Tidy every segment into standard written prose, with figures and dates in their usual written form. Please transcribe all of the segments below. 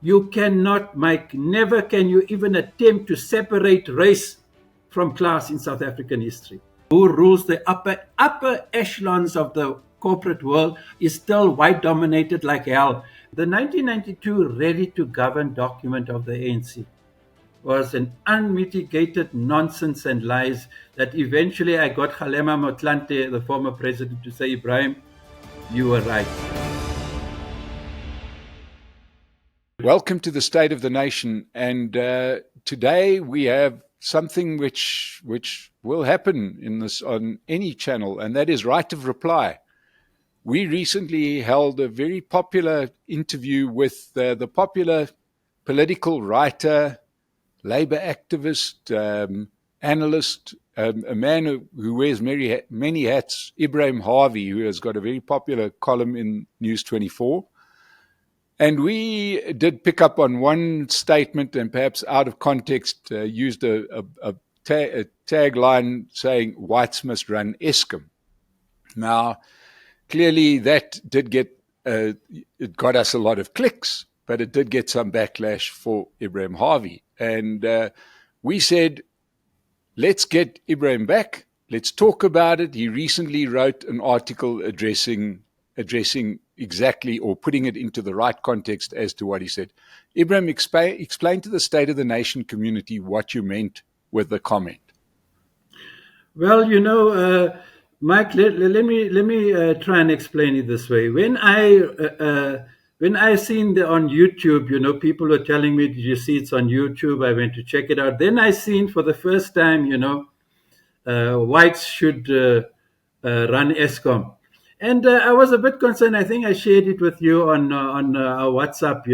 You cannot, Mike, never can you even attempt to separate race from class in South African history. Who rules the upper echelons of the corporate world is still white dominated like hell. The 1992 Ready to Govern document of the ANC was an unmitigated nonsense and lies that eventually I got Kgalema Motlanthe, the former president, to say, Ebrahim, you were right. Welcome to the State of the Nation, and today we have something which will happen in this on any channel, and that is right of reply. We recently held a very popular interview with the popular political writer, labor activist, analyst, a man who wears many hats, Ebrahim Harvey, who has got a very popular column in News 24. And we did pick up on one statement and perhaps out of context used a tagline saying, whites must run Eskom. Now, clearly that did get, it got us a lot of clicks, but it did get some backlash for Ebrahim Harvey. And we said, let's get Ebrahim back. Let's talk about it. He recently wrote an article addressing exactly, or putting it into the right context as to what he said. Ebrahim, explain to the State of the Nation community what you meant with the comment. Well, Mike, let me try and explain it this way. When I seen on YouTube, people were telling me, did you see it's on YouTube? I went to check it out. Then I seen for the first time, whites should run Eskom. And I was a bit concerned. I think I shared it with you on our WhatsApp,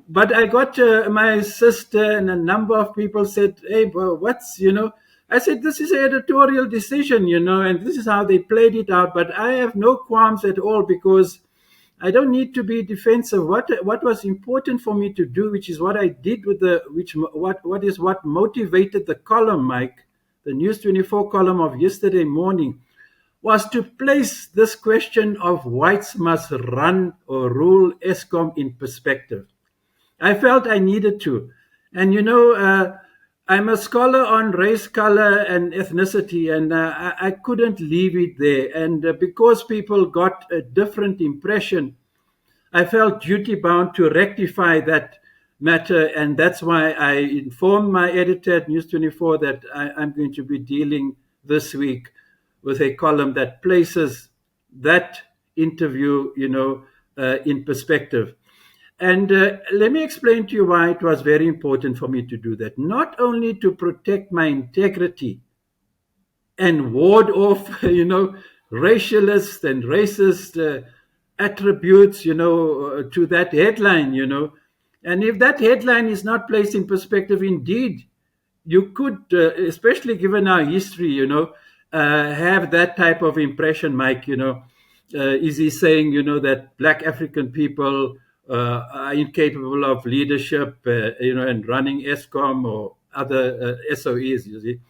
But I got my sister and a number of people said, hey, well, I said, this is an editorial decision, and this is how they played it out. But I have no qualms at all because I don't need to be defensive. What was important for me to do, which is what I did with what motivated the column, Mike, the News 24 column of yesterday morning, was to place this question of whites must run or rule Eskom in perspective. I felt I needed to. And, I'm a scholar on race, color, and ethnicity, and I couldn't leave it there. And because people got a different impression, I felt duty-bound to rectify that matter, and that's why I informed my editor at News 24 that I'm going to be dealing this week with a column that places that interview, in perspective. And let me explain to you why it was very important for me to do that. Not only to protect my integrity and ward off, racialist and racist attributes, to that headline, And if that headline is not placed in perspective, indeed, you could, especially given our history, have that type of impression, Mike, is he saying, that black African people are incapable of leadership, and running Eskom or other SOEs, you see.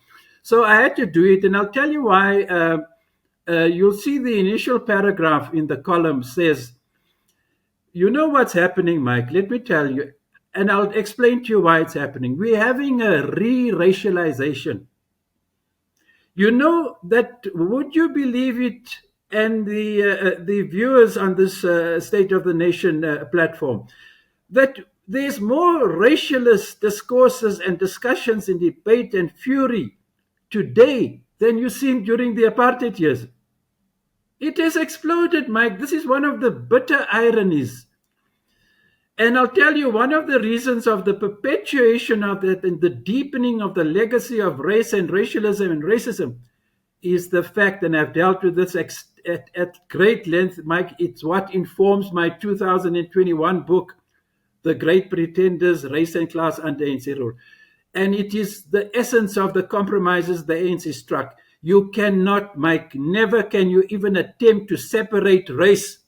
So I had to do it, and I'll tell you why. You'll see the initial paragraph in the column says, you know what's happening, Mike? Let me tell you, and I'll explain to you why it's happening. We're having a re-racialization. You know that, would you believe it, and the viewers on this State of the Nation platform, that there's more racialist discourses and discussions and debate and fury today than you've seen during the apartheid years. It has exploded, Mike. This is one of the bitter ironies. And I'll tell you, one of the reasons of the perpetuation of that and the deepening of the legacy of race and racialism and racism is the fact, and I've dealt with this at great length, Mike, it's what informs my 2021 book, The Great Pretenders, Race and Class Under ANC Rule. And it is the essence of the compromises the ANC struck. You cannot, Mike, never can you even attempt to separate race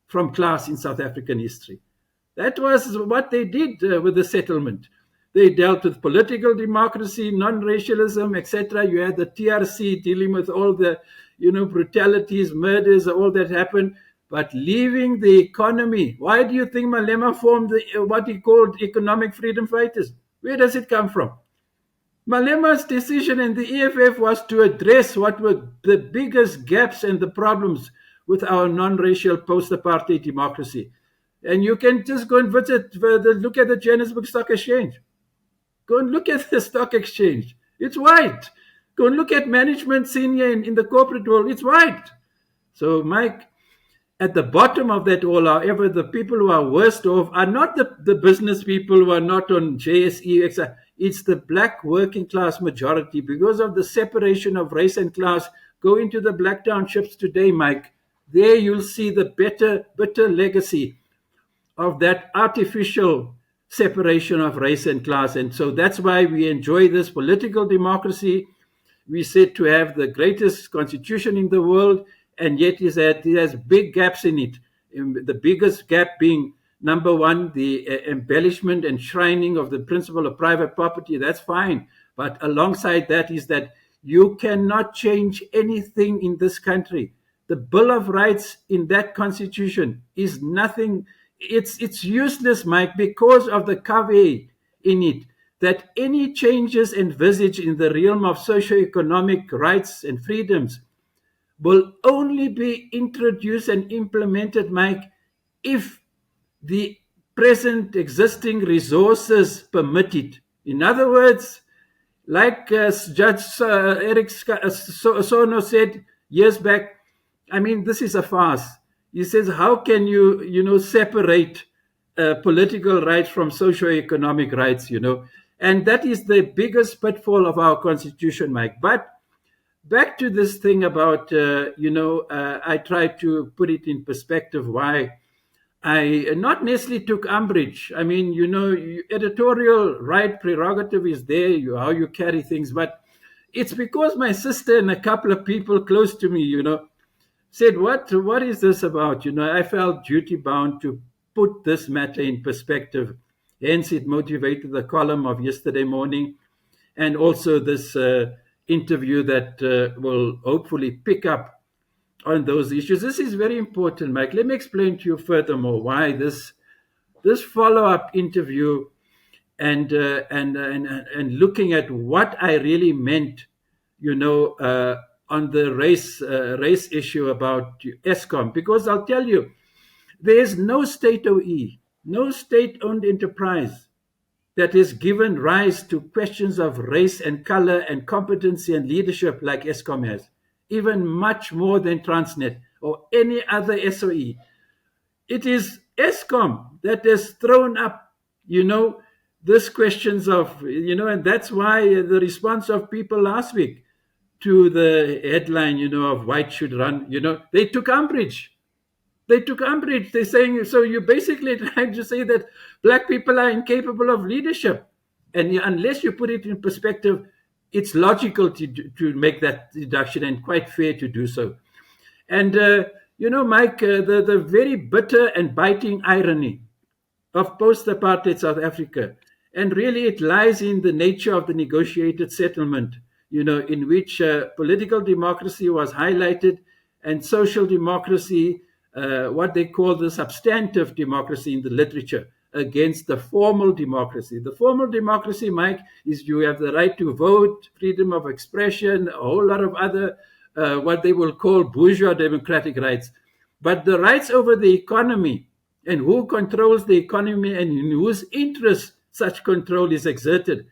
from class in South African history. That was what they did with the settlement. They dealt with political democracy, non-racialism, etc. You had the TRC dealing with all the, brutalities, murders, all that happened. but leaving the economy. Why do you think Malema formed what he called economic freedom fighters? Where does it come from? Malema's decision in the EFF was to address what were the biggest gaps and the problems with our non-racial post-apartheid democracy. And you can just go and look at the Johannesburg Stock Exchange. Go and look at the stock exchange. It's white. Go and look at management senior in the corporate world. It's white. So, Mike, at the bottom of that all, however, the people who are worst off are not the business people who are not on JSE, etc. It's the black working class majority because of the separation of race and class. Go into the black townships today, Mike. There you'll see the bitter legacy of that artificial separation of race and class. And so that's why we enjoy this political democracy. We said to have the greatest constitution in the world, and yet it has big gaps in it. The biggest gap being, number one, the embellishment and shrining of the principle of private property. That's fine. But alongside that is that you cannot change anything in this country. The Bill of Rights in that constitution is nothing. It's useless, Mike, because of the caveat in it that any changes envisaged in the realm of socio-economic rights and freedoms will only be introduced and implemented, Mike, if the present existing resources permit it. In other words, like Judge Eric Sono said years back, I mean, this is a farce. He says, how can you separate political rights from socio-economic rights, And that is the biggest pitfall of our constitution, Mike. But back to this thing about, I tried to put it in perspective why I not necessarily took umbrage. I mean, editorial right prerogative is there, how you carry things. But it's because my sister and a couple of people close to me, said, what is this about? I felt duty bound to put this matter in perspective. Hence, it motivated the column of yesterday morning and also this interview that will hopefully pick up on those issues. This is very important, Mike. Let me explain to you furthermore why this follow-up interview and looking at what I really meant, on the race issue about ESCOM, because I'll tell you, there is no state OE, no state-owned enterprise that has given rise to questions of race and color and competency and leadership like ESCOM has, even much more than Transnet or any other SOE. It is ESCOM that has thrown up, these questions of, and that's why the response of people last week to the headline, of white should run, they took umbrage. They're saying, so you're basically trying to say that black people are incapable of leadership. And unless you put it in perspective, it's logical to make that deduction and quite fair to do so. And, Mike, the very bitter and biting irony of post-apartheid South Africa, and really it lies in the nature of the negotiated settlement, in which political democracy was highlighted and social democracy, what they call the substantive democracy in the literature, against the formal democracy. The formal democracy, Mike, is you have the right to vote, freedom of expression, a whole lot of other, what they will call bourgeois democratic rights. But the rights over the economy and who controls the economy and in whose interest such control is exerted,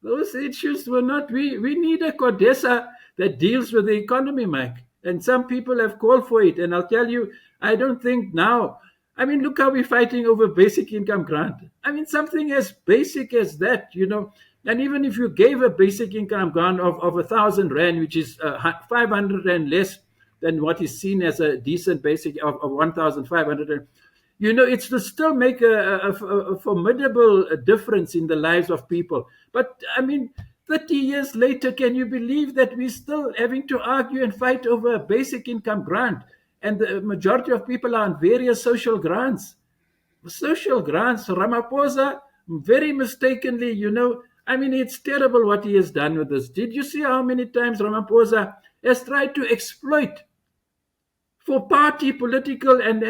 those issues were not, we need a CODESA that deals with the economy, Mike. And some people have called for it. And I'll tell you, I don't think now, I mean, look how we're fighting over basic income grant. I mean, something as basic as that, and even if you gave a basic income grant of 1,000 Rand, which is 500 Rand less than what is seen as a decent basic of 1,500 Rand, it's to still make a formidable difference in the lives of people. But I mean, 30 years later, can you believe that we're still having to argue and fight over a basic income grant? And the majority of people are on various social grants. Social grants, Ramaphosa, very mistakenly, I mean, it's terrible what he has done with this. Did you see how many times Ramaphosa has tried to exploit for party, political, and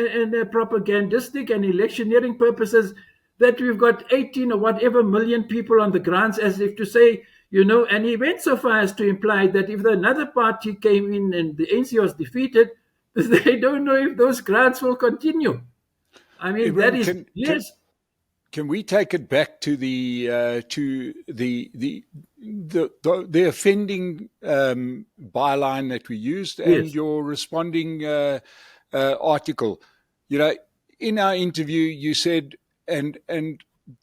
propagandistic and electioneering purposes, that we've got 18 or whatever million people on the grounds, as if to say, and he went so far as to imply that if another party came in and the ANC was defeated, they don't know if those grants will continue. I mean, that Ibrahim, is, yes, can we take it back to the offending byline that we used and yes, your responding article? You know, in our interview, you said, and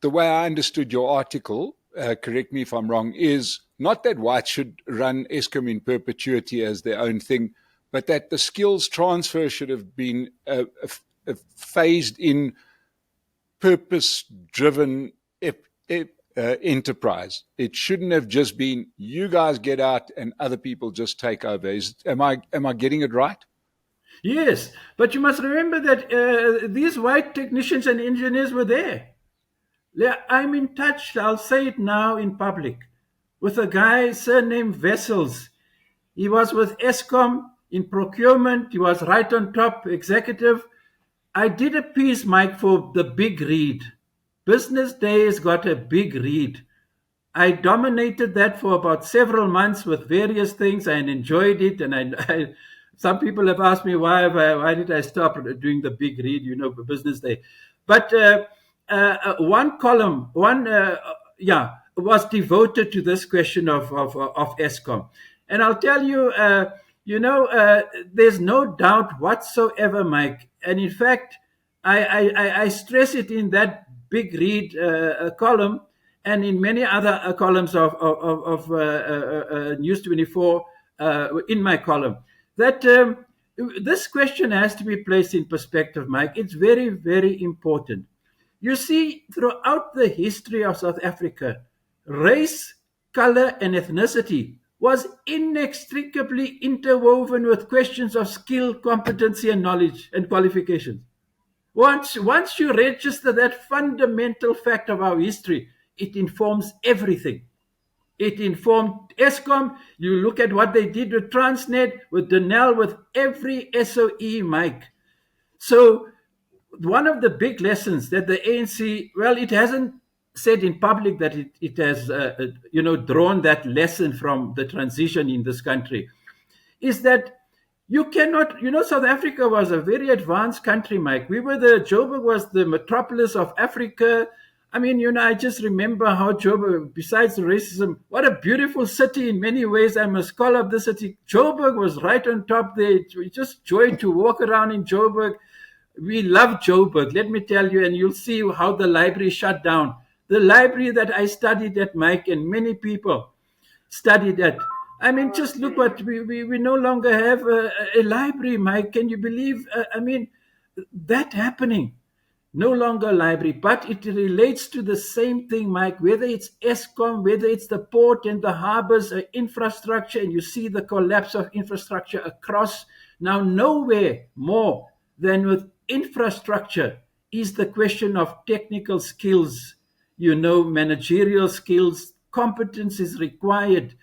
the way I understood your article, correct me if I'm wrong, is not that whites should run Eskom in perpetuity as their own thing, but that the skills transfer should have been phased in purpose-driven enterprise. It shouldn't have just been you guys get out and other people just take over. Am I getting it right? yes. But you must remember that these white technicians and engineers were there. I'm in touch, I'll say it now in public, with a guy surnamed Vessels. He was with Eskom in procurement. He was right on top, executive. I did a piece, Mike, for the big read. Business Days got a big read. I dominated that for about several months with various things and enjoyed it. And some people have asked me why did I stop doing the big read, Business Day. But one column, was devoted to this question of Eskom. And I'll tell you, there's no doubt whatsoever, Mike. And in fact, I stress it in that big read column and in many other columns of News 24 in my column, that this question has to be placed in perspective, Mike. It's very, very important. You see, throughout the history of South Africa, race, color, and ethnicity was inextricably interwoven with questions of skill, competency, and knowledge and qualifications. Once you register that fundamental fact of our history, it informs everything. It informed Eskom. You look at what they did with Transnet, with Denel, with every SOE, Mike. So one of the big lessons that the ANC, well, it hasn't said in public that it has, drawn that lesson from the transition in this country, is that you cannot, South Africa was a very advanced country, Mike. Joburg was the metropolis of Africa. I mean, I just remember how Joburg, besides the racism, what a beautiful city in many ways. I'm a scholar of the city. Joburg was right on top there. It was just joy to walk around in Joburg. We love Joburg, let me tell you, and you'll see how the library shut down. The library that I studied at, Mike, and many people studied at. I mean, just look what we no longer have a library, Mike. Can you believe? That happening. No longer a library, but it relates to the same thing, Mike, whether it's Eskom, whether it's the port and the harbors, infrastructure, and you see the collapse of infrastructure across. Now, nowhere more than with infrastructure is the question of technical skills, managerial skills, competence is required,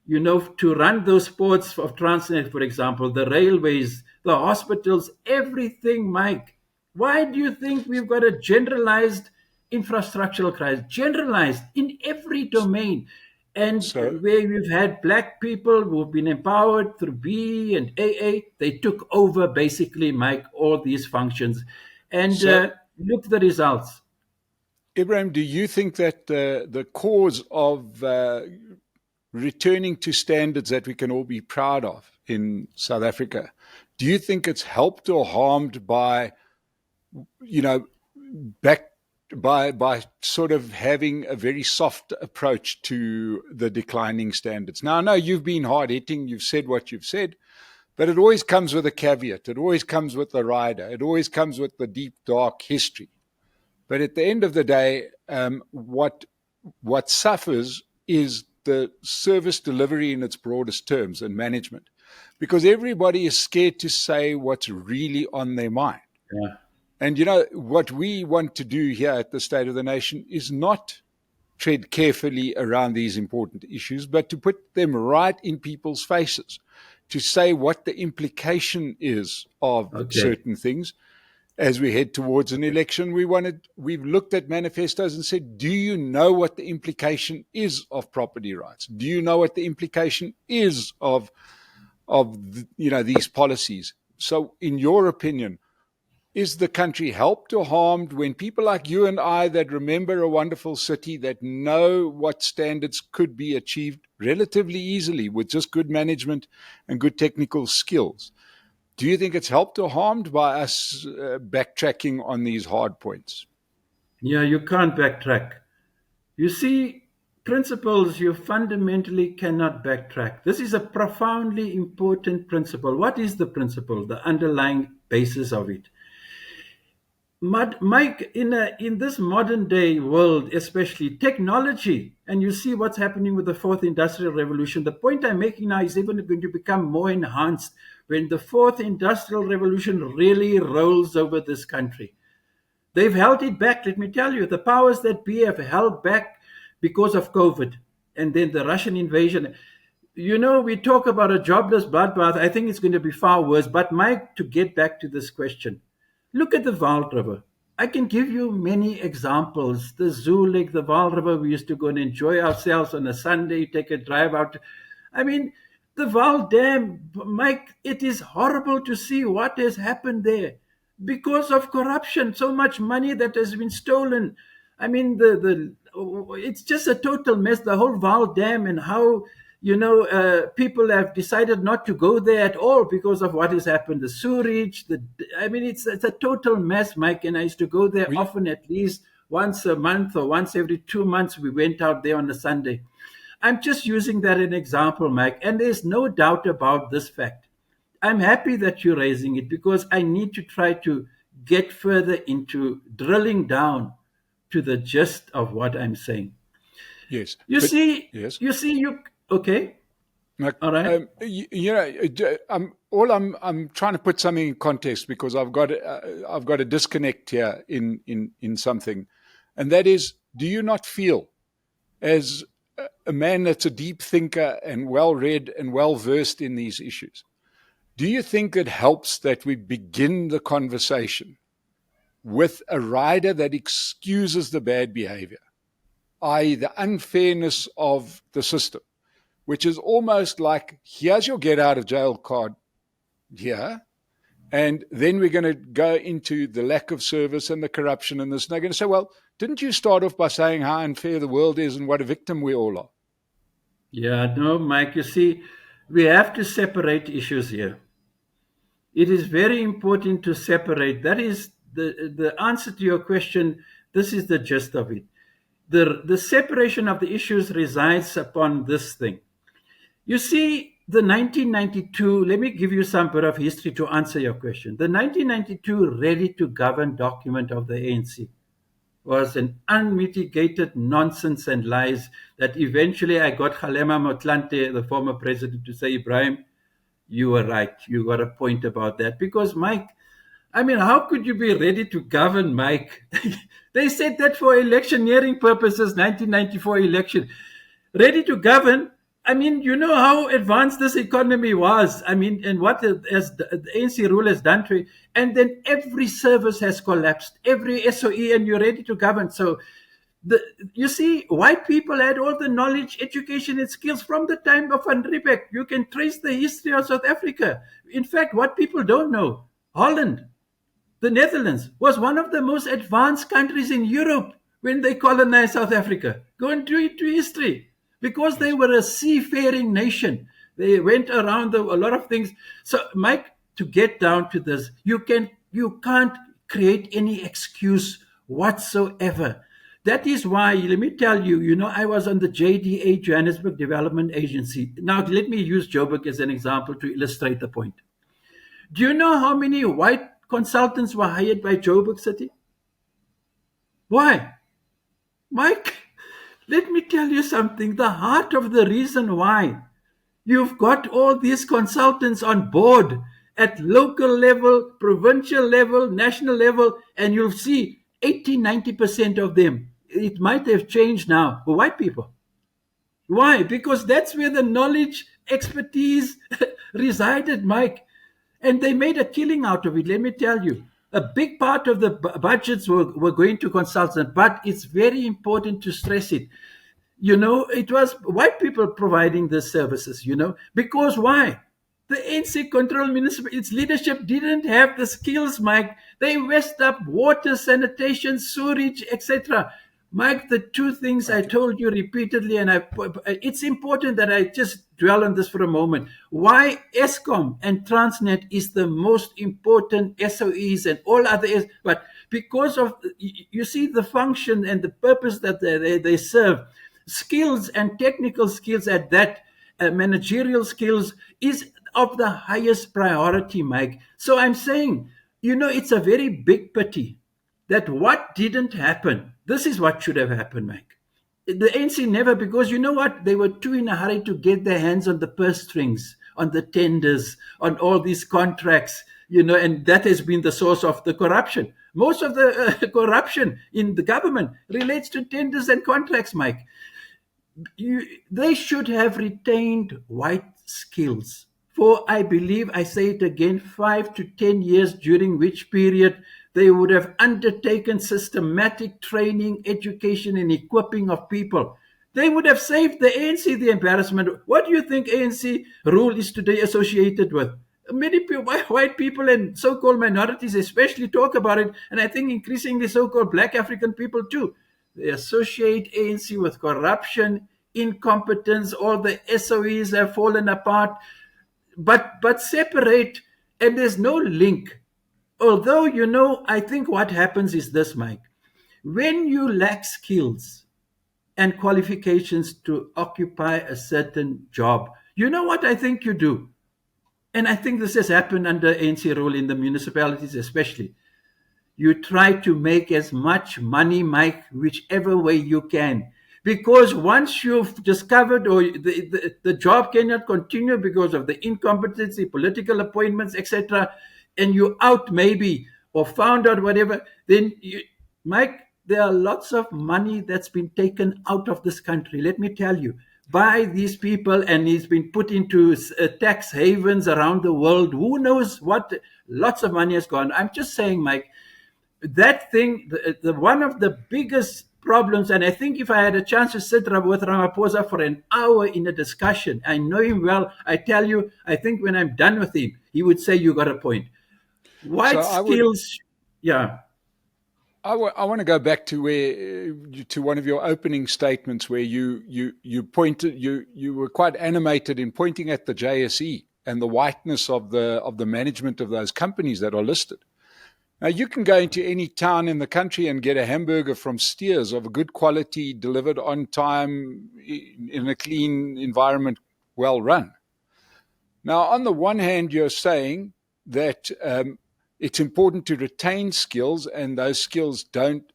to run those ports of Transnet, for example, the railways, the hospitals, everything, Mike. Why do you think we've got a generalized infrastructural crisis? Generalized in every domain. And So, where we've had black people who've been empowered through B and AA, they took over basically, Mike, all these functions. And so look at the results. Ibrahim, do you think that the cause of returning to standards that we can all be proud of in South Africa, do you think it's helped or harmed by, back by sort of having a very soft approach to the declining standards? Now, I know you've been hard hitting, you've said what you've said, but it always comes with a caveat. It always comes with the rider. It always comes with the deep, dark history. But at the end of the day, what suffers is the service delivery in its broadest terms and management, because everybody is scared to say what's really on their mind. Yeah. And, what we want to do here at the State of the Nation is not tread carefully around these important issues, but to put them right in people's faces. to say what the implication is of Okay. certain things as we head towards an election. We've looked at manifestos and said, do you know what the implication is of property rights? Do you know what the implication is of these policies? So, in your opinion, is the country helped or harmed when people like you and I, that remember a wonderful city, that know what standards could be achieved relatively easily with just good management and good technical skills, do you think it's helped or harmed by us backtracking on these hard points? Yeah, you can't backtrack. You see, principles you fundamentally cannot backtrack. This is a profoundly important principle. What is the principle? The underlying basis of it. Mike, in this modern day world, especially technology, and you see what's happening with the fourth industrial revolution. The point I'm making now is even going to become more enhanced when the fourth industrial revolution really rolls over this country. They've held it back. Let me tell you, the powers that be have held back because of COVID and then the Russian invasion. You know, we talk about a jobless bloodbath. I think it's going to be far worse. But, Mike, to get back to this question, look at the Vaal River. I can give you many examples. The Zoo Lake, the Vaal River, we used to go and enjoy ourselves on a Sunday, take a drive out. I mean, the Vaal Dam, Mike, it is horrible to see what has happened there because of corruption. So much money that has been stolen. I mean, the it's just a total mess. The whole Vaal Dam and how people have decided not to go there at all because of what has happened. The sewerage, I mean, it's a total mess, Mike. And I used to go there We, often, at least once a month or once every 2 months. We went out there on a Sunday. I'm just using that as an example, Mike. And there's no doubt about this fact. I'm happy that you're raising it because I need to try to get further into drilling down to the gist of what I'm saying. yes, You but see, yes. okay, Like, all right. I'm trying to put something in context because I've got a disconnect here in something, and that is, do you not feel, as a man that's a deep thinker and well read and well versed in these issues, do you think it helps that we begin the conversation with a rider that excuses the bad behavior, i.e., the unfairness of the system, which is almost like, here's your get out of jail card here, and then we're going to go into the lack of service and the corruption and this. And they're going to say, well, didn't you start off by saying how unfair the world is and what a victim we all are? Yeah, no, Mike, you see, we have to separate issues here. It is very important to separate. That is the answer to your question. This is the gist of it. The separation of the issues resides upon this thing. You see, the 1992, let me give you some bit of history to answer your question. The 1992 Ready to Govern document of the ANC was an unmitigated nonsense and lies that eventually I got Kgalema Motlanthe, the former president, to say, Ibrahim, you were right. You got a point about that. Because, Mike, I mean, how could you be ready to govern, Mike? They said that for electioneering purposes, 1994 election. Ready to govern. I mean, you know how advanced this economy was. I mean, and what has the ANC rule has done to it. And then every service has collapsed, every SOE, and you're ready to govern. So, the, you see, white people had all the knowledge, education, and skills from the time of Van Riebeeck. You can trace the history of South Africa. In fact, what people don't know, Holland, the Netherlands, was one of the most advanced countries in Europe when they colonized South Africa. Go into history because they Yes. were a seafaring nation. They went around a lot of things. So, Mike, to get down to this, you can't create any excuse whatsoever. That is why, let me tell you, I was on the JDA, Johannesburg Development Agency. Now, let me use Joburg as an example to illustrate the point. Do you know how many white consultants were hired by Joburg City? Why? Mike, let me tell you something. The heart of the reason why you've got all these consultants on board at local level, provincial level, national level, and you'll see 80-90% of them, it might have changed now, were white people. Why? Because that's where the knowledge expertise resided, Mike. And they made a killing out of it, let me tell you. A big part of the budgets were going to consultants, but it's very important to stress it. It was white people providing the services, because why? The NC control municipal, its leadership didn't have the skills, Mike. They messed up water, sanitation, sewage, etc. Mike, the two things I Okay. told you repeatedly, and it's important that I just dwell on this for a moment. Why ESCOM and Transnet is the most important SOEs and all other, but because of, you see, the function and the purpose that they serve, skills and technical skills at that, managerial skills is of the highest priority, Mike. So I'm saying, it's a very big pity that what didn't happen, this is what should have happened, Mike. The ANC never, because you know what? They were too in a hurry to get their hands on the purse strings, on the tenders, on all these contracts, and that has been the source of the corruption. Most of the corruption in the government relates to tenders and contracts, Mike. They should have retained white skills for, I believe, I say it again, 5 to 10 years, during which period they would have undertaken systematic training, education, and equipping of people. They would have saved the ANC the embarrassment. What do you think ANC rule is today associated with? Many white people and so-called minorities especially talk about it, and I think increasingly so-called black African people too. They associate ANC with corruption, incompetence, all the SOEs have fallen apart, but separate, and there's no link. Although, I think what happens is this, Mike. When you lack skills and qualifications to occupy a certain job, you know what I think you do? And I think this has happened under ANC rule in the municipalities especially. You try to make as much money, Mike, whichever way you can. Because once you've discovered, or the job cannot continue because of the incompetency, political appointments, etc., and you out maybe, or found out whatever, then, Mike, there are lots of money that's been taken out of this country, let me tell you, by these people, and it's been put into tax havens around the world. Who knows what? Lots of money has gone. I'm just saying, Mike, that thing, the one of the biggest problems, and I think if I had a chance to sit with Ramaphosa for an hour in a discussion, I know him well, I tell you, I think when I'm done with him, he would say, you got a point. So White I would skills, yeah. I want to go back to where to one of your opening statements where you pointed you were quite animated in pointing at the JSE and the whiteness of the management of those companies that are listed. Now you can go into any town in the country and get a hamburger from Steers of a good quality, delivered on time, in a clean environment, well run. Now, on the one hand, you're saying that it's important to retain skills, and those skills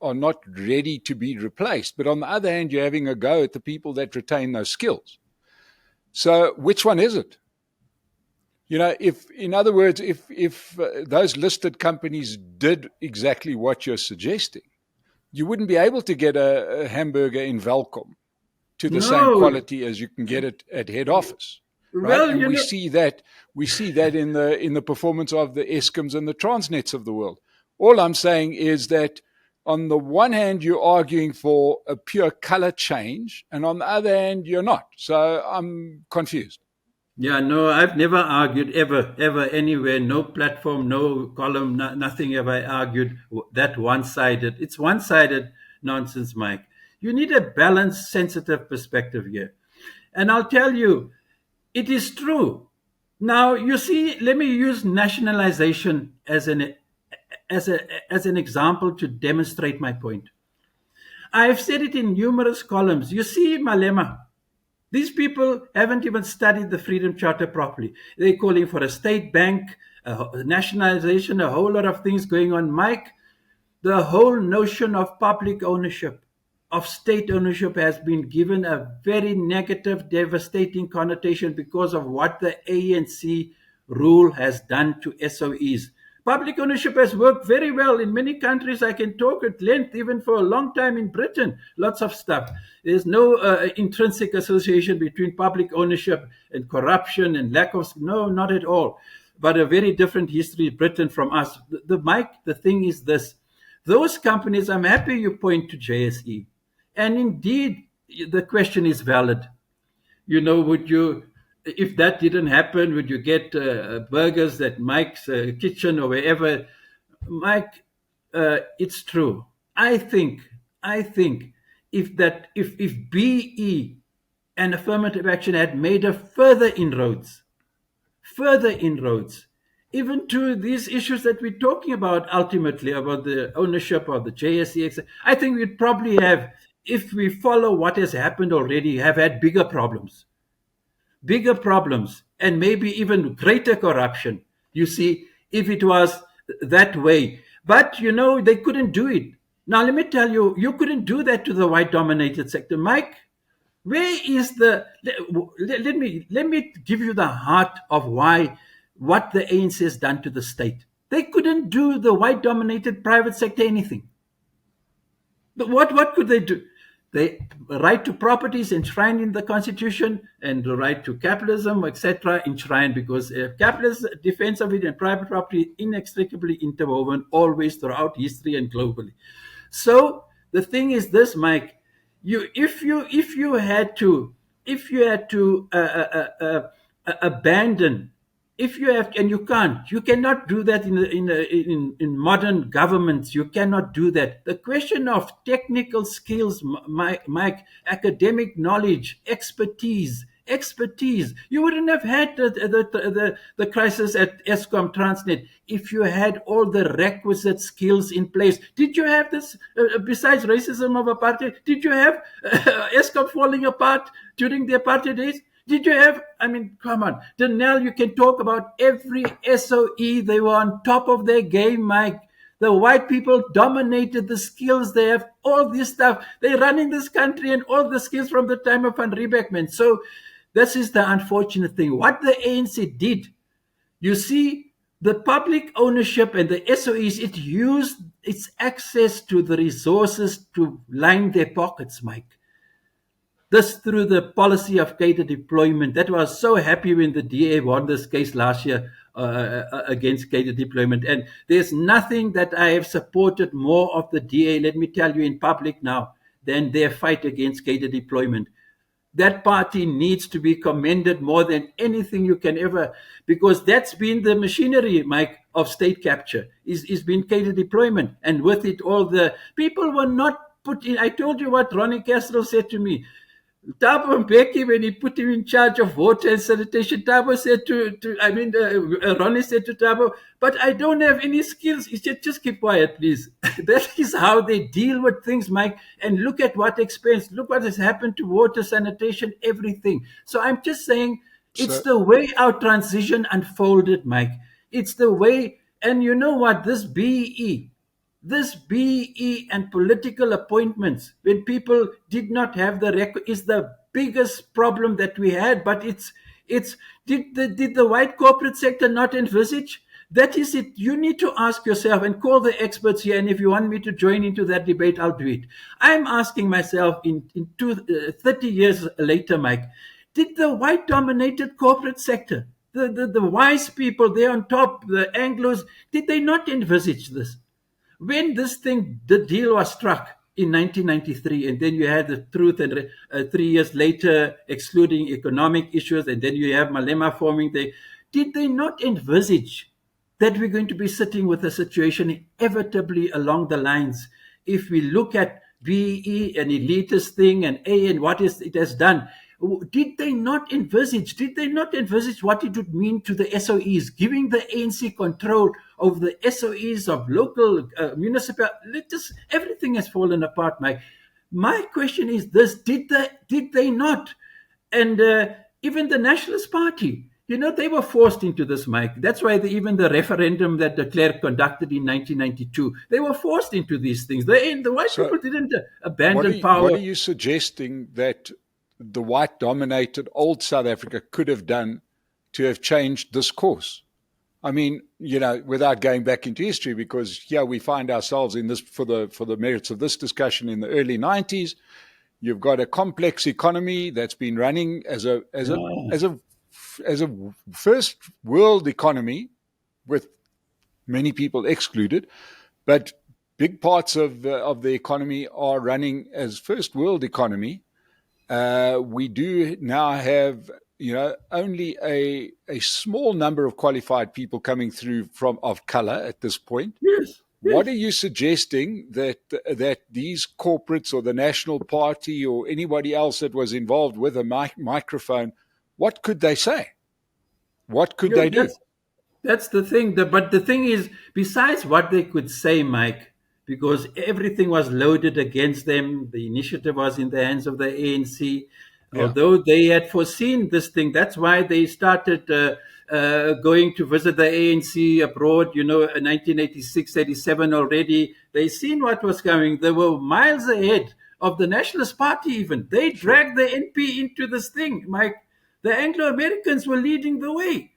are not ready to be replaced. But on the other hand, you're having a go at the people that retain those skills. So, which one is it? If, in other words, if those listed companies did exactly what you're suggesting, you wouldn't be able to get a hamburger in Welkom to the same No. quality as you can get it at head office. Right, Well, and we see that in the performance of the ESCOMs and the Transnets of the world. All I'm saying is that on the one hand you're arguing for a pure color change, and on the other hand you're not. So I'm confused. yeah, no, I've never argued ever, anywhere. No platform, no column, nothing have I argued that one-sided. It's one-sided nonsense, Mike. You need a balanced, sensitive perspective here. And I'll tell you, it is true. Now, you see, let me use nationalization as an example to demonstrate my point. I've said it in numerous columns. You see, Malema, these people haven't even studied the Freedom Charter properly. They're calling for a state bank, nationalization, a whole lot of things going on. Mike, the whole notion of public ownership, of state ownership, has been given a very negative, devastating connotation because of what the ANC rule has done to SOEs. Public ownership has worked very well in many countries. I can talk at length, even for a long time in Britain. Lots of stuff. There's no intrinsic association between public ownership and corruption and lack of. No, not at all. But a very different history, Britain from us. Mike, the thing is this: those companies. I'm happy you point to JSE, and indeed, the question is valid. Would you, if that didn't happen, would you get burgers at Mike's kitchen or wherever? Mike, it's true. I think if BE and affirmative action had made a further inroads, even to these issues that we're talking about ultimately, about the ownership of the JSE, I think we'd probably have, if we follow what has happened already, have had bigger problems, and maybe even greater corruption, you see, if it was that way. But, they couldn't do it. Now, let me tell you, you couldn't do that to the white dominated sector. Mike, where is let me give you the heart of why, what the ANC has done to the state. They couldn't do the white dominated private sector anything. But what could they do? The right to property is enshrined in the constitution, and the right to capitalism, etc., enshrined, because capitalist defense of it and private property inextricably interwoven always throughout history and globally. So the thing is this, Mike: if you had to abandon, if you have, and you cannot do that in modern governments. You cannot do that. The question of technical skills, Mike, academic knowledge, expertise. You wouldn't have had the crisis at Eskom Transnet if you had all the requisite skills in place. Did you have this, besides racism of apartheid? Did you have Eskom falling apart during the apartheid days? Did you have, I mean, come on. Danelle, you can talk about every SOE. They were on top of their game, Mike. The white people dominated the skills. They have all this stuff. They're running this country and all the skills from the time of Van Riebeck, man. So this is the unfortunate thing. What the ANC did, you see, the public ownership and the SOEs, it used its access to the resources to line their pockets, Mike. This through the policy of cater deployment. That was so happy when the DA won this case last year against cater deployment. And there's nothing that I have supported more of the DA, let me tell you in public now, than their fight against cater deployment. That party needs to be commended more than anything you can ever, because that's been the machinery, Mike, of state capture, is been cater deployment. And with it, all the people were not put in. I told you what Ronnie Castro said to me. Thabo Mbeki, when he put him in charge of water and sanitation, Thabo said Ronnie said to Thabo, but I don't have any skills. He said, just keep quiet, please. That is how they deal with things, Mike. And look at what expense, look what has happened to water, sanitation, everything. So I'm just saying, it's the way our transition unfolded, Mike. It's the way, and you know what, this BE and political appointments, when people did not have the record, is the biggest problem that we had. But did the white corporate sector not envisage? That is it. You need to ask yourself and call the experts here. And if you want me to join into that debate, I'll do it. I'm asking myself in 30 years later, Mike, did the white dominated corporate sector, the wise people there on top, the Anglos, did they not envisage this? When the deal was struck in 1993, and then you had the truth, and 3 years later, excluding economic issues, and then you have Malema forming, did they not envisage that we're going to be sitting with a situation inevitably along the lines? If we look at BE, an elitist thing, and A, and it has done, did they not envisage what it would mean to the SOEs, giving the ANC control over the SOEs of local municipal? Everything has fallen apart, Mike. My question is this: did they not? And even the Nationalist Party, they were forced into this, Mike. That's why even the referendum that de Klerk conducted in 1992, they were forced into these things. The white people didn't abandon power. What are you suggesting that the white-dominated old South Africa could have done to have changed this course? I mean, without going back into history, because here we find ourselves in this for the merits of this discussion in the early 90s. You've got a complex economy that's been running as a first world economy, with many people excluded, but big parts of the economy are running as first world economy. We do now have only a small number of qualified people coming through of color at this point. Yes. What are you suggesting that these corporates or the National Party or anybody else that was involved with a microphone, what could they say? What could they do? That's the thing. But the thing is, besides what they could say, Mike, because everything was loaded against them, the initiative was in the hands of the ANC. Yeah. Although they had foreseen this thing, that's why they started going to visit the ANC abroad, in 1986, 87 already. They seen what was coming. They were miles ahead of the Nationalist Party even. They dragged the NP into this thing, Mike. The Anglo-Americans were leading the way.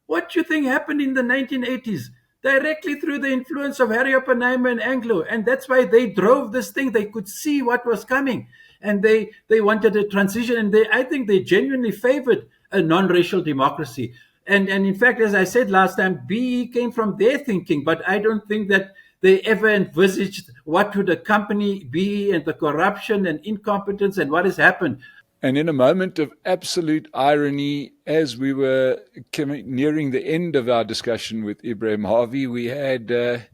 What do you think happened in the 1980s? Directly through the influence of Harry Oppenheimer and Anglo. And that's why they drove this thing. They could see what was coming. And they wanted a transition. And I think they genuinely favored a non-racial democracy. And in fact, as I said last time, BE came from their thinking. But I don't think that they ever envisaged what would accompany BE and the corruption and incompetence and what has happened. And in a moment of absolute irony, as we were nearing the end of our discussion with Ebrahim Harvey, we had a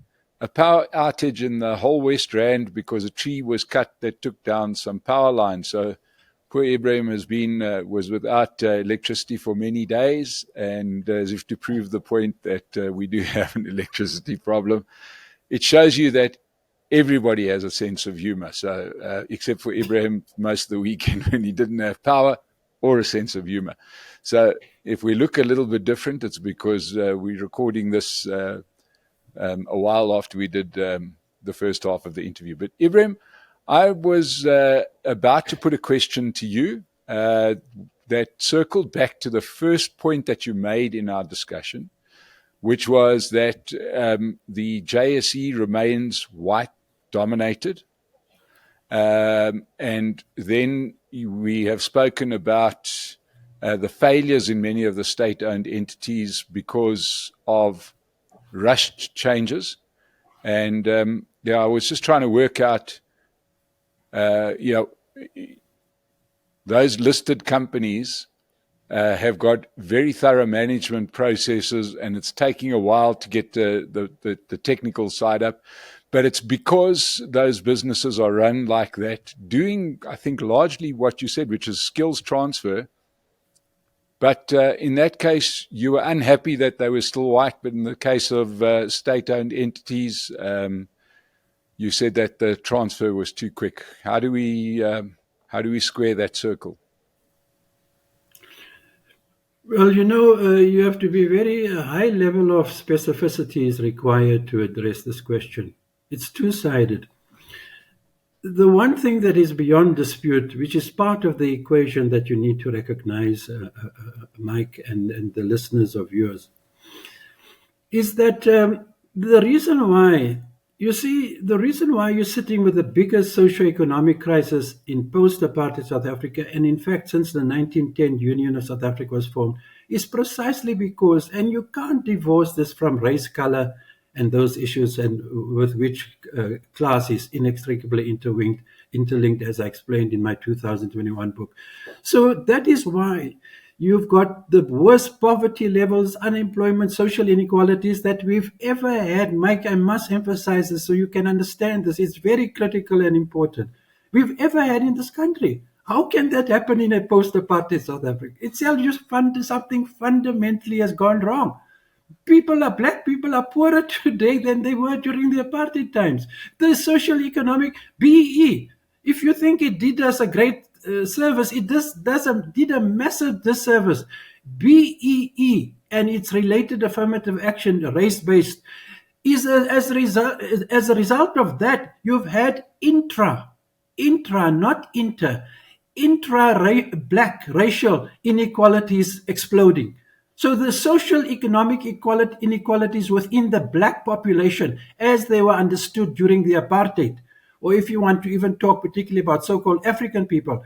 power outage in the whole West Rand because a tree was cut that took down some power lines. So poor Ebrahim was without electricity for many days, and as if to prove the point that we do have an electricity problem, it shows you that everybody has a sense of humor. So, except for Ebrahim, most of the weekend when he didn't have power or a sense of humor. So, if we look a little bit different, it's because we're recording this a while after we did the first half of the interview. But Ebrahim, I was about to put a question to you that circled back to the first point that you made in our discussion, which was that the JSE remains white dominated. And then we have spoken about the failures in many of the state-owned entities because of rushed changes. And I was just trying to work out, those listed companies have got very thorough management processes, and it's taking a while to get the technical side up. But it's because those businesses are run like that, doing, I think, largely what you said, which is skills transfer. But in that case, you were unhappy that they were still white. But in the case of state-owned entities, you said that the transfer was too quick. How do we square that circle? Well, you have to be very high level of specificity is required to address this question. It's two-sided. The one thing that is beyond dispute, which is part of the equation that you need to recognize, Mike, and the listeners of yours, is that the reason why you're sitting with the biggest socio-economic crisis in post-apartheid South Africa, and in fact, since the 1910 Union of South Africa was formed, is precisely because, and you can't divorce this from race, color, and those issues, and with which class is inextricably interlinked, as I explained in my 2021 book. So that is why you've got the worst poverty levels, unemployment, social inequalities that we've ever had. Mike, I must emphasize this so you can understand this. It's very critical and important. We've ever had in this country. How can that happen in a post-apartheid South Africa? It's just something fundamentally has gone wrong. Black people are poorer today than they were during the apartheid times. The social economic BE, if you think it did us a great service, it did a massive disservice. BEE and its related affirmative action, race-based, is as a result of that, you've had intra, not inter, black racial inequalities exploding. So the social economic inequalities within the black population, as they were understood during the apartheid, or if you want to even talk particularly about so-called African people,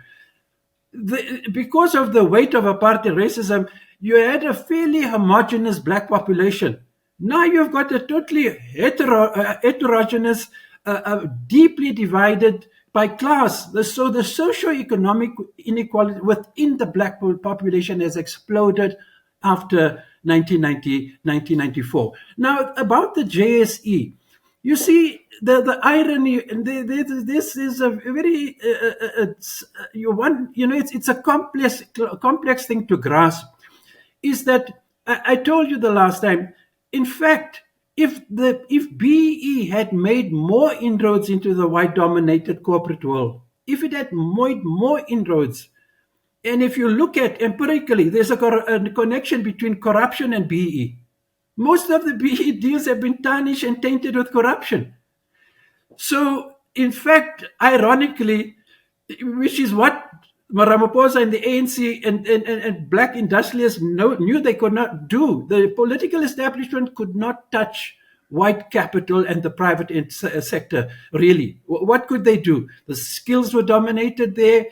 because of the weight of apartheid racism, you had a fairly homogeneous black population. Now you've got a totally heterogeneous, deeply divided by class. So the socio-economic inequality within the black population has exploded after 1994. Now, about the JSE, you see, the irony, and this is a very it's a complex thing to grasp. Is that I told you the last time? In fact, if BE had made more inroads into the white-dominated corporate world, if it had made more inroads, and if you look at empirically, there's a connection between corruption and BE. Most of the BE deals have been tarnished and tainted with corruption. So, in fact, ironically, which is what Ramaphosa and the ANC and black industrialists knew they could not do. The political establishment could not touch white capital and the private sector, really. What could they do? The skills were dominated there,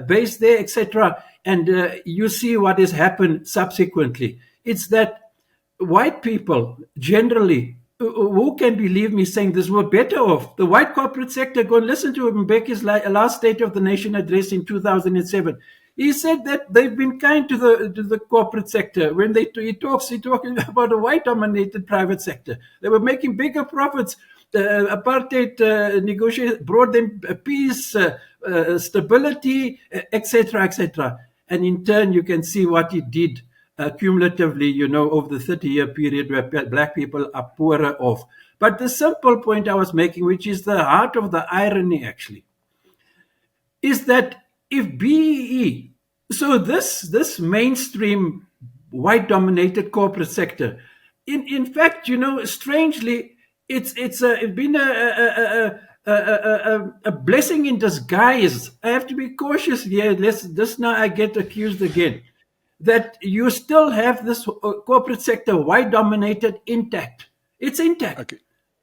based there, etc. And you see what has happened subsequently. It's that white people generally, who can believe me saying this, were better off. The white corporate sector, go and listen to Mbeki's last State of the Nation address in 2007. He said that they've been kind to the corporate sector. When he's talking about a white-dominated private sector. They were making bigger profits. Apartheid negotiation brought them peace, stability, etc., etc. And in turn, you can see what it did cumulatively, over the 30-year period where black people are poorer off. But the simple point I was making, which is the heart of the irony actually, is that if BEE, so this mainstream white-dominated corporate sector, in fact, strangely, it's been a blessing in disguise. I have to be cautious here. This now I get accused again. That you still have this corporate sector, white dominated, intact. It's intact. Okay.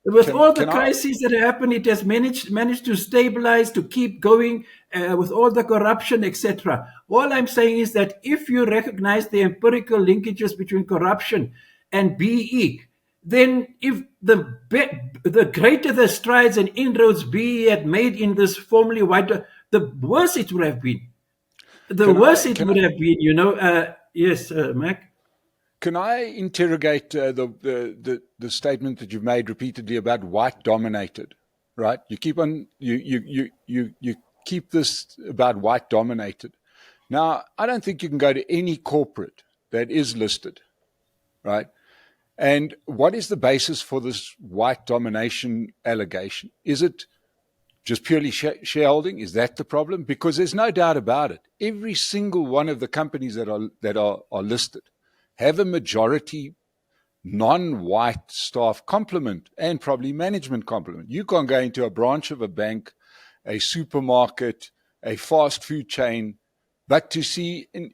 With all the crises that happen, it has managed to stabilize, to keep going with all the corruption, etc. All I'm saying is that if you recognize the empirical linkages between corruption and BE, then if the greater the strides and inroads BE had made in this formerly white, the worse it would have been. The worse it would have been, yes, Mac. Can I interrogate the statement that you've made repeatedly about white dominated? Right, you keep on you keep this about white dominated. Now, I don't think you can go to any corporate that is listed, right? And what is the basis for this white domination allegation? Is it just purely shareholding? Is that the problem? Because there's no doubt about it. Every single one of the companies that are listed have a majority non-white staff complement and probably management complement. You can't go into a branch of a bank, a supermarket, a fast food chain, but to see an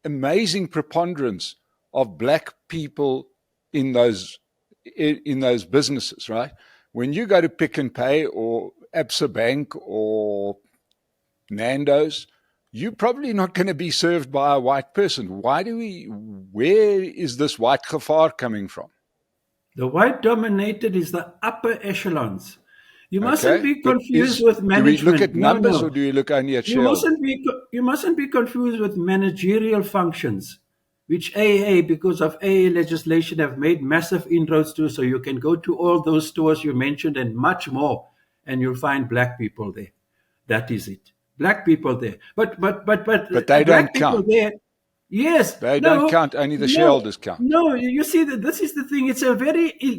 amazing preponderance of black people in those businesses, right? When you go to Pick and Pay or Absa Bank or Nando's, you're probably not going to be served by a white person. Where is this white gevaar coming from? The white dominated is the upper echelons. You mustn't be confused with management. Do we look at numbers or do you look only at shareholders? You mustn't be confused with managerial functions, which AA, because of AA legislation, have made massive inroads to. So you can go to all those stores you mentioned and much more, and you'll find black people there. That is it. Black people there. But they don't count. There, yes. They don't count. Only the shareholders count. No, you see, this is the thing. It's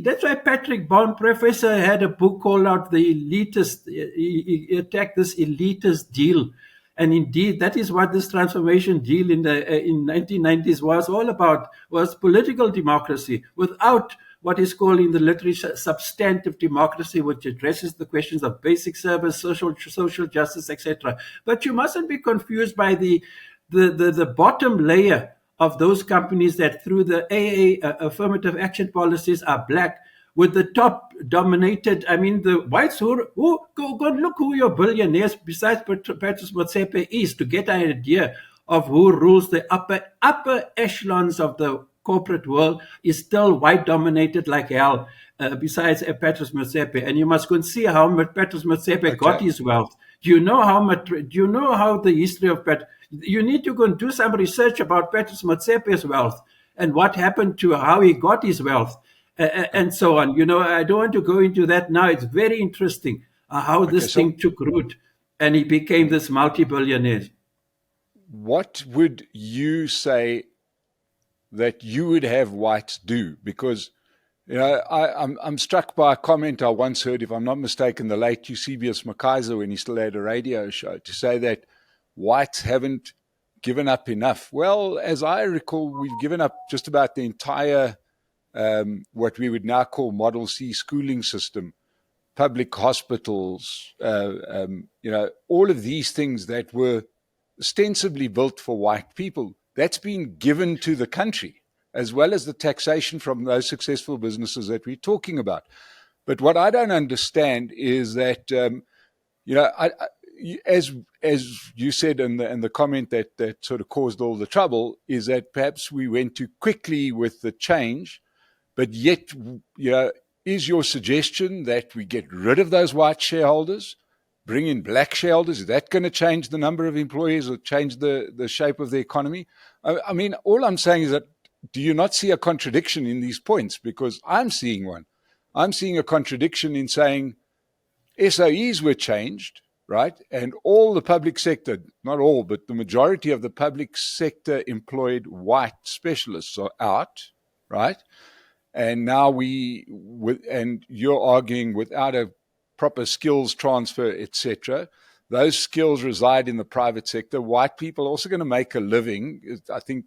that's why Patrick Bond, professor, had a book called out The Elitist. He attacked this elitist deal. And indeed, that is what this transformation deal in 1990s was all about, was political democracy without what is called in the literature substantive democracy, which addresses the questions of basic service, social justice, etc. But you mustn't be confused by the bottom layer of those companies that through the AA affirmative action policies are black, with the top dominated, I mean, the whites who go look who your billionaires besides Patrice Motsepe is, to get an idea of who rules the upper echelons of the corporate world is still white dominated like hell. Besides Patrice Motsepe, and you must go and see how Patrice Motsepe got Okay. his wealth. Do you know how much? Do you know how the history of Pat? You need to go and do some research about Patrice Motsepe's wealth and what happened to how he got his wealth, and so on. I don't want to go into that now. It's very interesting how Okay. this thing took root, and he became this multi-billionaire. What would you say that you would have whites do? Because I'm struck by a comment I once heard, if I'm not mistaken, the late Eusebius McKaiser, when he still had a radio show, to say that whites haven't given up enough. Well, as I recall, we've given up just about the entire what we would now call Model C schooling system, public hospitals, all of these things that were ostensibly built for white people. That's been given to the country, as well as the taxation from those successful businesses that we're talking about. But what I don't understand is that, as you said in the comment that sort of caused all the trouble, is that perhaps we went too quickly with the change, but yet, is your suggestion that we get rid of those white shareholders, bring in black shareholders? Is that going to change the number of employees or change the shape of the economy? I mean, all I'm saying is that, do you not see a contradiction in these points? Because I'm seeing one. I'm seeing a contradiction in saying SOEs were changed, right? And all the public sector, not all, but the majority of the public sector employed white specialists are out, right? And now and you're arguing without a proper skills transfer, etc. Those skills reside in the private sector. White people are also going to make a living, I think,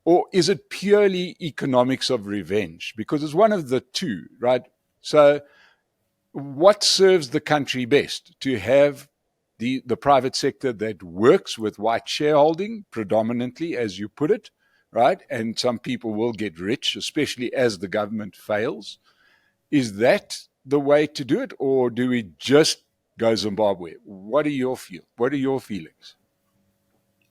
or is it purely economics of revenge? Because it's one of the two, right? So what serves the country best? To have the private sector that works with white shareholding predominantly, as you put it, right? And some people will get rich, especially as the government fails. Is that the way to do it, or do we just go Zimbabwe? What are your feelings?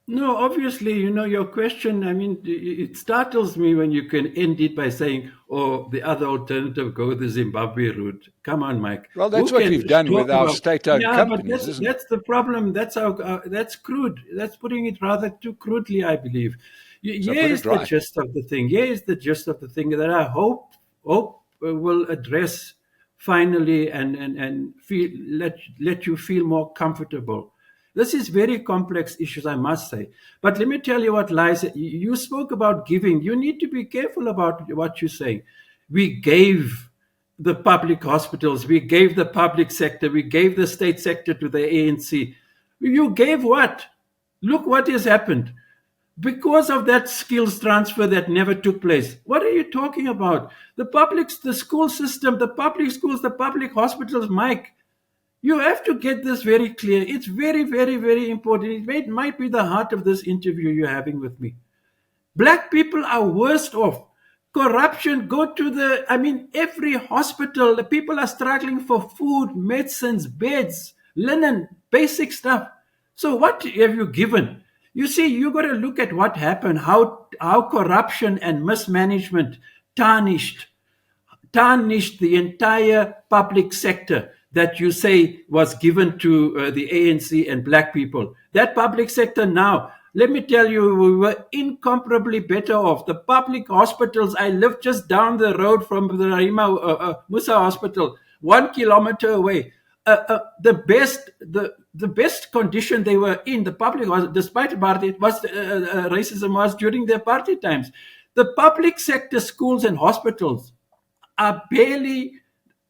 No, obviously, your question, I mean, it startles me when you can end it by saying, oh, the other alternative, go the Zimbabwe route. Come on, Mike. Well, that's Who what can we've done talk with our about? state-owned Yeah, but companies, isn't it? that's the problem. That's crude. That's putting it rather too crudely, I believe. So Here put is it the right. gist of the thing. Here is the gist of the thing that I hope will address finally, and let you feel more comfortable. This is very complex issues, I must say. But let me tell you what lies. You spoke about giving. You need to be careful about what you say. We gave the public hospitals, we gave the public sector, we gave the state sector to the ANC. You gave what? Look what has happened because of that skills transfer that never took place. What are you talking about? The school system, the public schools, the public hospitals, Mike. You have to get this very clear. It's very, very, very important. Might be the heart of this interview you're having with me. Black people are worst off. Corruption, I mean, every hospital, the people are struggling for food, medicines, beds, linen, basic stuff. So what have you given? You see, you got to look at what happened, how corruption and mismanagement tarnished the entire public sector that you say was given to the ANC and black people. That public sector now, let me tell you, we were incomparably better off. The public hospitals, I live just down the road from the Rahima Musa Hospital, 1 kilometer away. The best condition they were in, the public, despite apartheid, racism was during the apartheid times. The public sector schools and hospitals are barely,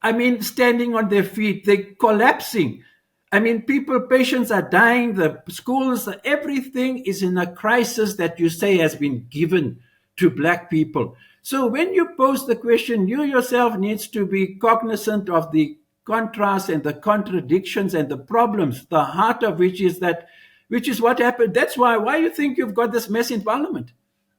I mean, standing on their feet. They're collapsing. I mean, patients are dying, the schools, everything is in a crisis that you say has been given to black people. So when you pose the question, you yourself needs to be cognizant of the contrast and the contradictions and the problems, the heart of which is what happened. That's why you think you've got this mess in parliament.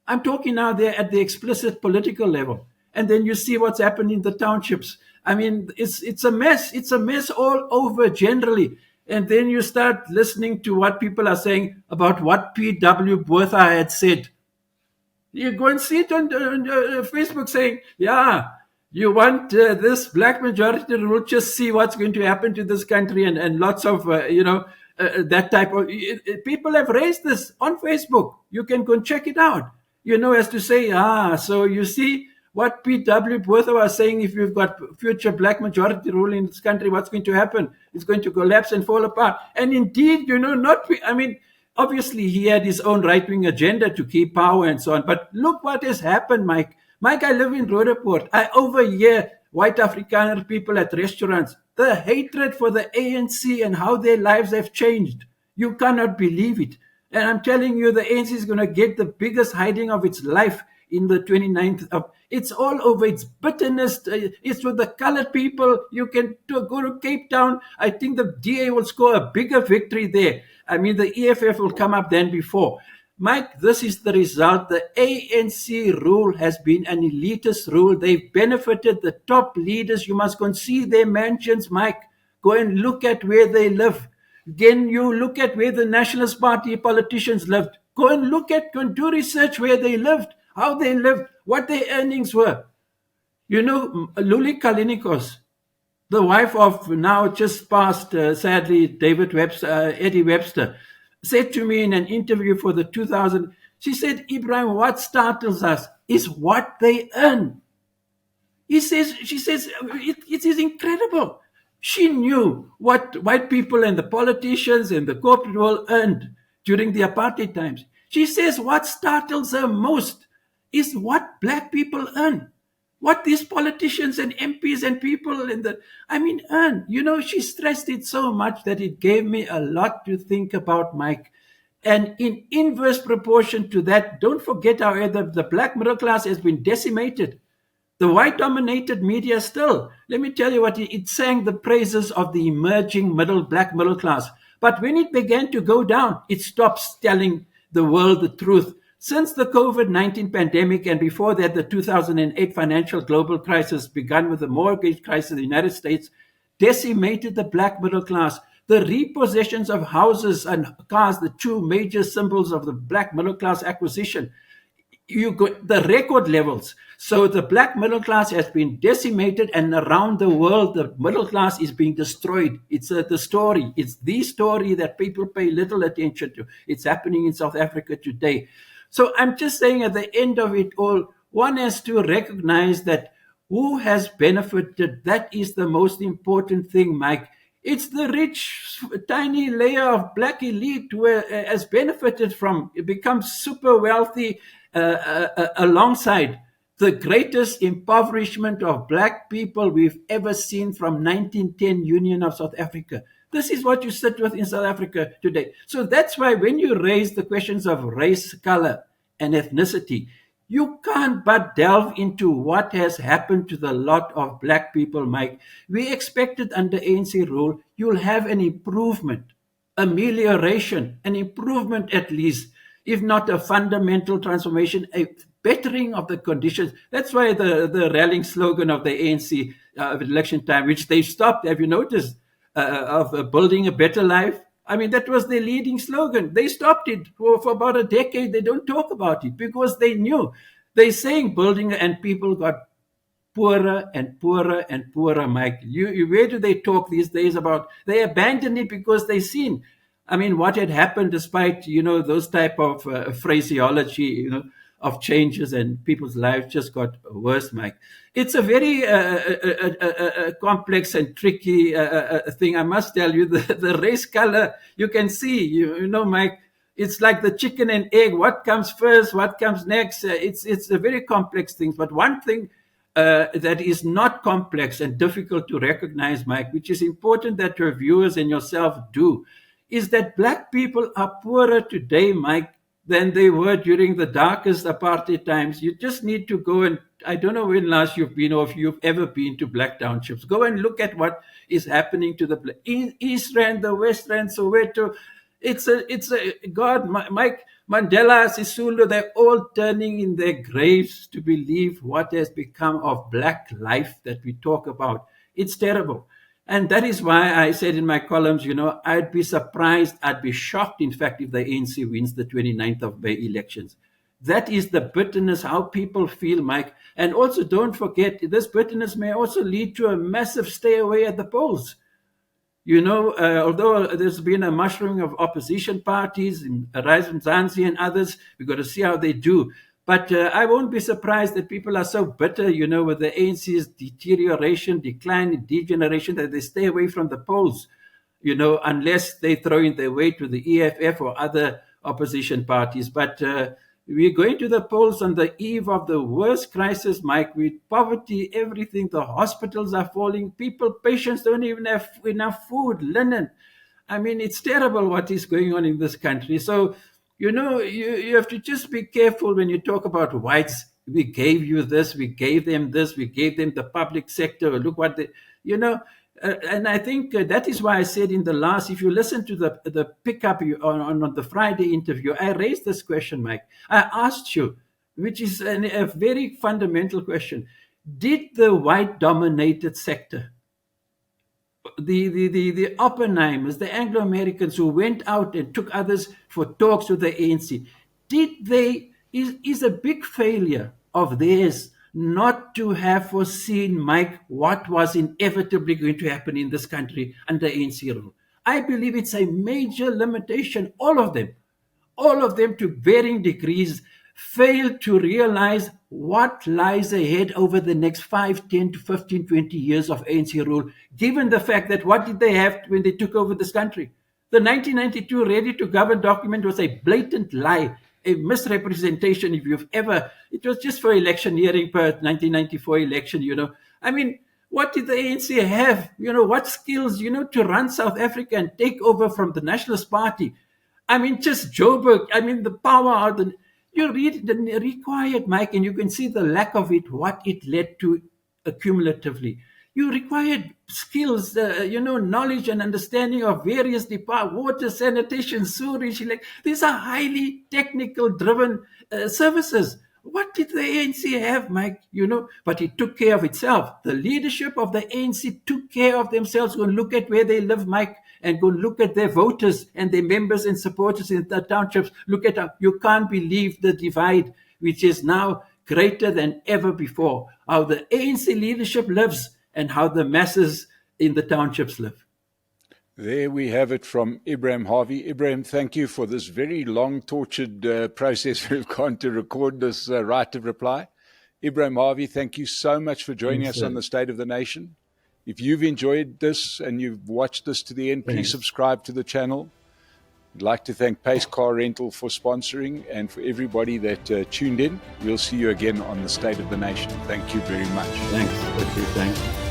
I'm talking now there at the explicit political level. And then you see what's happened in the townships. I mean, it's a mess. It's a mess all over generally. And then you start listening to what people are saying about what P.W. Botha had said. You go and see it on Facebook saying, yeah, you want this black majority rule, just see what's going to happen to this country, and lots of, that type of people have raised this on Facebook. You can go and check it out, as to say, so you see what P.W. Botha was saying, if you've got future black majority rule in this country, what's going to happen? It's going to collapse and fall apart. And indeed, I mean, obviously, he had his own right wing agenda to keep power and so on. But look what has happened, Mike. Mike, I live in Roodepoort. I overhear white Afrikaner people at restaurants, the hatred for the ANC and how their lives have changed. You cannot believe it. And I'm telling you, the ANC is going to get the biggest hiding of its life in the 29th of. It's all over. It's bitterness. It's with the colored people. You can go to Cape Town. I think the DA will score a bigger victory there. I mean, the EFF will come up than before. Mike, this is the result. The ANC rule has been an elitist rule. They've benefited the top leaders. You must go and see their mansions, Mike. Go and look at where they live. Again, you look at where the Nationalist Party politicians lived. Go and do research where they lived, how they lived, what their earnings were. Luli Kalinikos, the wife of now just passed, sadly, Eddie Webster, said to me in an interview for the 2000, she said, Ebrahim, what startles us is what they earn. She says, it is incredible. She knew what white people and the politicians and the corporate world earned during the apartheid times. She says what startles her most is what black people earn. What these politicians and MPs and people earn. She stressed it so much that it gave me a lot to think about, Mike. And in inverse proportion to that, don't forget, however, the black middle class has been decimated. The white-dominated media still, let me tell you what, it sang the praises of the emerging black middle class. But when it began to go down, it stopped telling the world the truth. Since the COVID-19 pandemic and before that, the 2008 financial global crisis began with the mortgage crisis in the United States, decimated the black middle class. The repossessions of houses and cars, the two major symbols of the black middle class acquisition, you got the record levels. So the black middle class has been decimated, and around the world, the middle class is being destroyed. It's the story. It's the story that people pay little attention to. It's happening in South Africa today. So I'm just saying, at the end of it all, one has to recognize that who has benefited. That is the most important thing, Mike. It's the rich, tiny layer of black elite who has benefited from, it becomes super wealthy alongside the greatest impoverishment of black people we've ever seen from 1910 Union of South Africa. This is what you sit with in South Africa today. So that's why when you raise the questions of race, color, and ethnicity, you can't but delve into what has happened to the lot of black people, Mike. We expected under ANC rule, you'll have an improvement, amelioration, an improvement at least, if not a fundamental transformation, a bettering of the conditions. That's why the rallying slogan of the ANC at election time, which they stopped, have you noticed, of building a better life? I mean, that was their leading slogan. They stopped it for about a decade. They don't talk about it because they knew. They're saying building, and people got poorer and poorer and poorer, Mike. Where do they talk these days about? They abandoned it because they seen, what had happened despite, those type of phraseology, of changes, and people's lives just got worse, Mike. It's a very complex and tricky thing. I must tell you, the race color, you can see, Mike, it's like the chicken and egg. What comes first? What comes next? It's a very complex thing. But one thing that is not complex and difficult to recognize, Mike, which is important that your viewers and yourself do, is that black people are poorer today, Mike, than they were during the darkest apartheid times. You just need to go and, I don't know when last you've been, or if you've ever been to black townships. Go and look at what is happening to the East Rand, the West Rand, Soweto, It's a God, Mike Mandela, Sisulu, they're all turning in their graves to believe what has become of black life that we talk about. It's terrible. And that is why I said in my columns, I'd be surprised, I'd be shocked, in fact, if the ANC wins the 29th of May elections. That is the bitterness, how people feel, Mike. And also, don't forget, this bitterness may also lead to a massive stay away at the polls. Although there's been a mushrooming of opposition parties, in Rise and Zanzi and others, we've got to see how they do. But I won't be surprised that people are so bitter, with the ANC's deterioration, decline, degeneration, that they stay away from the polls, unless they throw in their weight to the EFF or other opposition parties. But we're going to the polls on the eve of the worst crisis, Mike, with poverty, everything. The hospitals are falling. Patients don't even have enough food, linen. I mean, it's terrible what is going on in this country. So, you have to just be careful when you talk about whites. We gave you this, we gave them this, we gave them the public sector. Look what they, and I think that is why I said in the last, if you listen to the pickup on the Friday interview, I raised this question, Mike. I asked you, which is a very fundamental question. Did the white-dominated sector, the Oppenheimers, the Anglo-Americans who went out and took others for talks with the ANC, is a big failure of theirs not to have foreseen, Mike, what was inevitably going to happen in this country under ANC rule? I believe it's a major limitation. All of them to varying degrees, failed to realize what lies ahead over the next 5, 10 to 15, 20 years of ANC rule, given the fact that what did they have when they took over this country? The 1992 Ready to Govern document was a blatant lie, a misrepresentation. It was just for electioneering per 1994 election, I mean, what did the ANC have? What skills, to run South Africa and take over from the Nationalist Party? I mean, just Joburg. I mean, the power, you read the required, Mike, and you can see the lack of it, what it led to accumulatively. You required skills, knowledge and understanding of various departments, water, sanitation, sewerage. These are highly technical driven services. What did the ANC have, Mike? But it took care of itself. The leadership of the ANC took care of themselves. Go and look at where they live, Mike, and go look at their voters and their members and supporters in the townships. You can't believe the divide, which is now greater than ever before. How the ANC leadership lives and how the masses in the townships live. There we have it from Ebrahim Harvey. Ebrahim, thank you for this very long, tortured process we've gone to record this right of reply. Ebrahim Harvey, thank you so much for joining us on the State of the Nation. If you've enjoyed this and you've watched this to the end, please subscribe to the channel. I'd like to thank Pace Car Rental for sponsoring and for everybody that tuned in. We'll see you again on the State of the Nation. Thank you very much. Thanks.